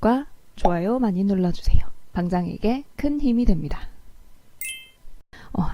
구독과 좋아요 많이 눌러주세요. 방장에게 큰 힘이 됩니다.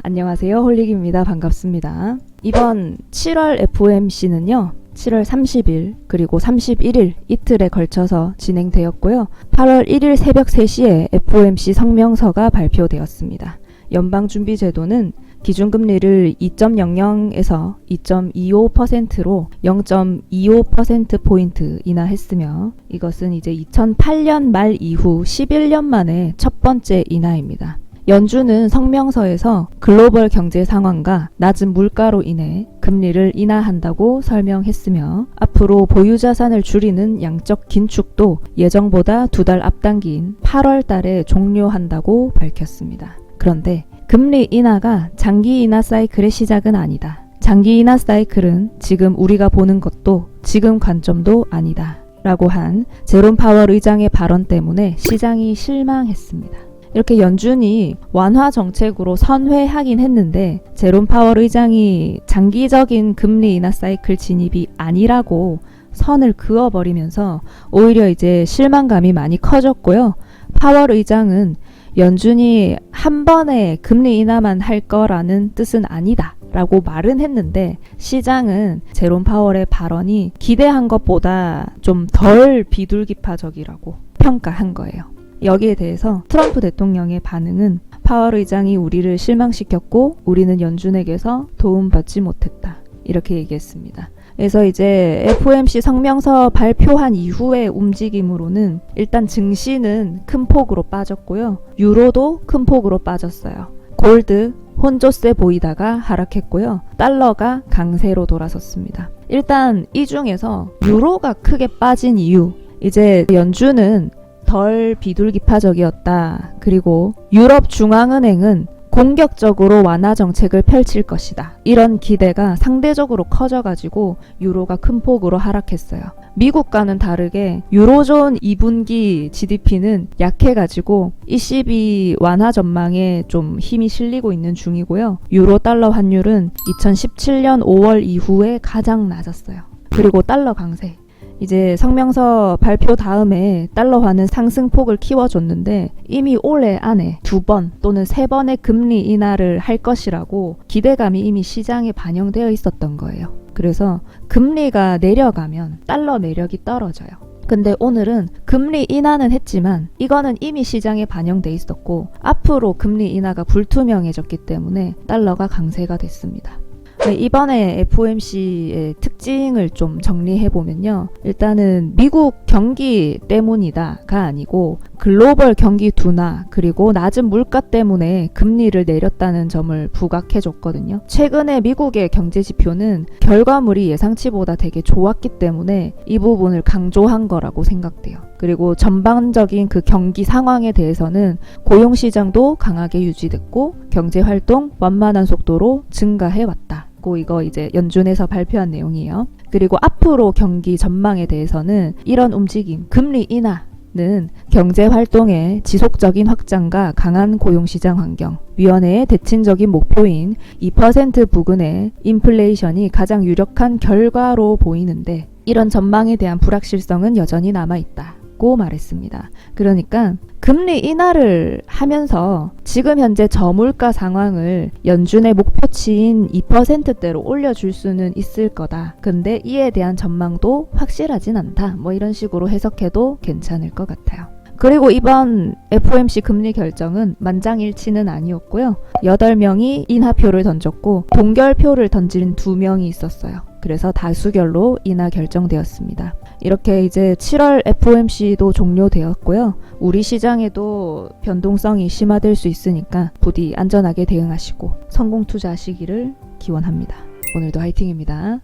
안녕하세요. 홀릭입니다. 반갑습니다. 이번 7월 FOMC는요. 7월 30일 그리고 31일 이틀에 걸쳐서 진행되었고요. 8월 1일 새벽 3시에 FOMC 성명서가 발표되었습니다. 연방준비제도는 기준금리를 2.00에서 2.25%로 0.25%포인트 인하했으며 이것은 이제 2008년 말 이후 11년 만에 첫 번째 인하입니다. 연준은 성명서에서 글로벌 경제 상황과 낮은 물가로 인해 금리를 인하한다고 설명했으며 앞으로 보유자산을 줄이는 양적 긴축도 예정보다 2달 앞당긴 8월 달에 종료한다고 밝혔습니다. 그런데 금리 인하가 장기 인하 사이클의 시작은 아니다. 장기 인하 사이클은 지금 우리가 보는 것도 지금 관점도 아니다. 라고 한 제롬 파월 의장의 발언 때문에 시장이 실망했습니다. 이렇게 연준이 완화 정책으로 선회하긴 했는데 제롬 파월 의장이 장기적인 금리 인하 사이클 진입이 아니라고 선을 그어버리면서 오히려 이제 실망감이 많이 커졌고요. 파월 의장은 연준이 한 번에 금리 인하만 할 거라는 뜻은 아니다 라고 말은 했는데 시장은 제롬 파월의 발언이 기대한 것보다 좀 덜 비둘기파적이라고 평가한 거예요. 여기에 대해서 트럼프 대통령의 반응은 파월 의장이 우리를 실망시켰고 우리는 연준에게서 도움받지 못했다. 이렇게 얘기했습니다. 그래서 이제 FOMC 성명서 발표한 이후의 움직임으로는 일단 증시는 큰 폭으로 빠졌고요. 유로도 큰 폭으로 빠졌어요. 골드 혼조세 보이다가 하락했고요. 달러가 강세로 돌아섰습니다. 일단 이 중에서 유로가 크게 빠진 이유, 이제 연준은 덜 비둘기파적이었다. 그리고 유럽 중앙은행은 공격적으로 완화 정책을 펼칠 것이다. 이런 기대가 상대적으로 커져가지고 유로가 큰 폭으로 하락했어요. 미국과는 다르게 유로존 2분기 GDP는 약해가지고 ECB 완화 전망에 좀 힘이 실리고 있는 중이고요. 유로 달러 환율은 2017년 5월 이후에 가장 낮았어요. 그리고 달러 강세. 이제 성명서 발표 다음에 달러화는 상승폭을 키워줬는데 이미 올해 안에 2번 또는 3번의 금리 인하를 할 것이라고 기대감이 이미 시장에 반영되어 있었던 거예요. 그래서 금리가 내려가면 달러 매력이 떨어져요. 근데 오늘은 금리 인하는 했지만 이거는 이미 시장에 반영돼 있었고 앞으로 금리 인하가 불투명해졌기 때문에 달러가 강세가 됐습니다. 네, 이번에 FOMC의 특징을 좀 정리해보면요. 일단은 미국 경기 때문이다가 아니고 글로벌 경기 둔화 그리고 낮은 물가 때문에 금리를 내렸다는 점을 부각해줬거든요. 최근에 미국의 경제지표는 결과물이 예상치보다 되게 좋았기 때문에 이 부분을 강조한 거라고 생각돼요. 그리고 전반적인 그 경기 상황에 대해서는 고용시장도 강하게 유지됐고 경제활동 완만한 속도로 증가해왔다. 이거 이제 연준에서 발표한 내용이에요. 그리고 앞으로 경기 전망에 대해서는 이런 움직임, 금리 인하는 경제활동의 지속적인 확장과 강한 고용시장 환경, 위원회의 대칭적인 목표인 2% 부근의 인플레이션이 가장 유력한 결과로 보이는데 이런 전망에 대한 불확실성은 여전히 남아있다. 고 말했습니다. 그러니까 금리 인하를 하면서 지금 현재 저물가 상황을 연준의 목표치인 2%대로 올려줄 수는 있을 거다. 근데 이에 대한 전망도 확실하진 않다. 뭐 이런 식으로 해석해도 괜찮을 것 같아요. 그리고 이번 FOMC 금리 결정은 만장일치는 아니었고요. 8명이 인하표를 던졌고 동결표를 던진 2명이 있었어요. 그래서 다수결로 인하 결정되었습니다. 이렇게 이제 7월 FOMC도 종료되었고요. 우리 시장에도 변동성이 심화될 수 있으니까 부디 안전하게 대응하시고 성공 투자하시기를 기원합니다. 오늘도 화이팅입니다.